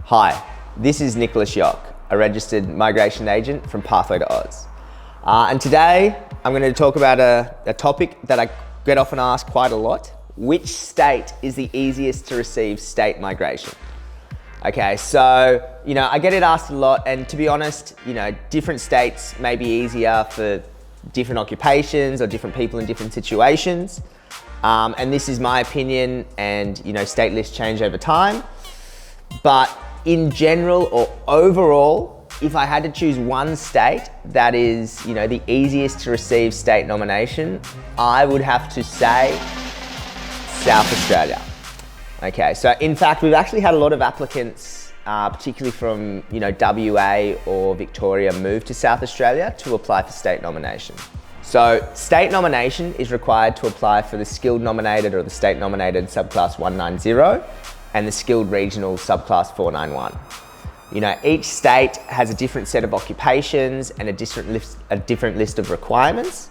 Hi, this is Nicholas Yock, a registered migration agent from Pathway to Oz. And today I'm going to talk about a topic that I get often asked quite a lot. Which state is the easiest to receive state migration? Okay, so, I get it asked a lot, and to be honest, different states may be easier for different occupations or different people in different situations. And this is my opinion, and state lists change over time. But in general or overall, if I had to choose one state that is, the easiest to receive state nomination, I would have to say South Australia. Okay, so in fact, we've actually had a lot of applicants, particularly from, WA or Victoria, move to South Australia to apply for state nomination. So state nomination is required to apply for the skilled nominated or the state nominated subclass 190 and the skilled regional subclass 491. Each state has a different set of occupations and a different list of requirements.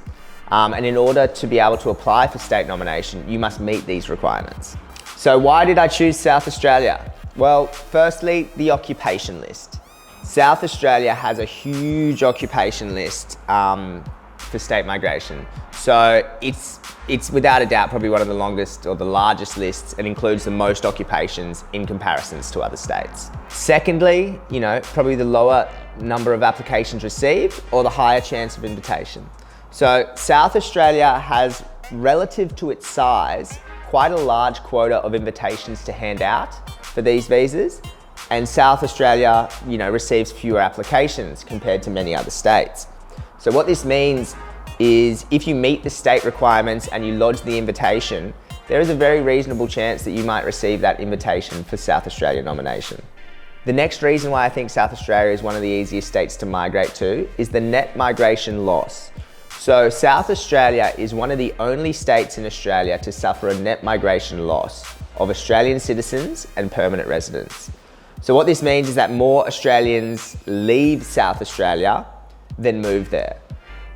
And in order to be able to apply for state nomination, you must meet these requirements. So why did I choose South Australia? Well, firstly, the occupation list. South Australia has a huge occupation list for state migration. So it's without a doubt probably one of the longest or the largest lists, and includes the most occupations in comparisons to other states. Secondly, probably the lower number of applications received or the higher chance of invitation. So South Australia has, relative to its size, quite a large quota of invitations to hand out for these visas, and South Australia, receives fewer applications compared to many other states. So what this means is if you meet the state requirements and you lodge the invitation, there is a very reasonable chance that you might receive that invitation for South Australia nomination. The next reason why I think South Australia is one of the easiest states to migrate to is the net migration loss. So South Australia is one of the only states in Australia to suffer a net migration loss of Australian citizens and permanent residents. So what this means is that more Australians leave South Australia than move there.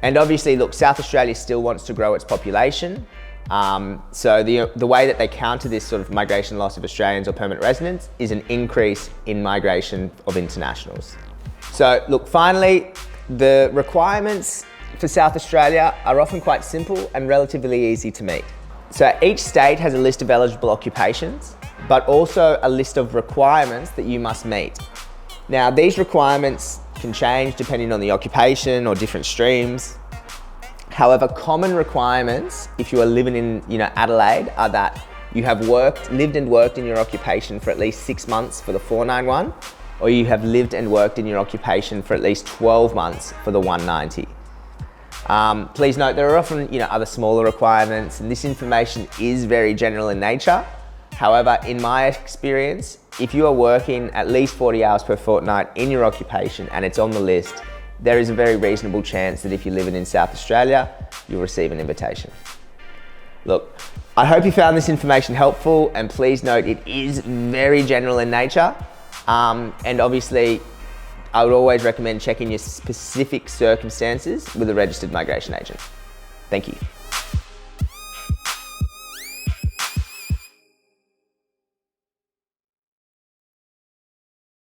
And obviously, look, South Australia still wants to grow its population. So the way that they counter this sort of migration loss of Australians or permanent residents is an increase in migration of internationals. So look, finally, the requirements for South Australia are often quite simple and relatively easy to meet. So each state has a list of eligible occupations, but also a list of requirements that you must meet. Now, these requirements can change depending on the occupation or different streams. However, common requirements, if you are living in Adelaide, are that you have lived and worked in your occupation for at least 6 months for the 491, or you have lived and worked in your occupation for at least 12 months for the 190. Please note there are often other smaller requirements, and this information is very general in nature. However, in my experience, if you are working at least 40 hours per fortnight in your occupation and it's on the list, there is a very reasonable chance that if you're living in South Australia, you'll receive an invitation. Look, I hope you found this information helpful, and please note it is very general in nature. And obviously, I would always recommend checking your specific circumstances with a registered migration agent. Thank you.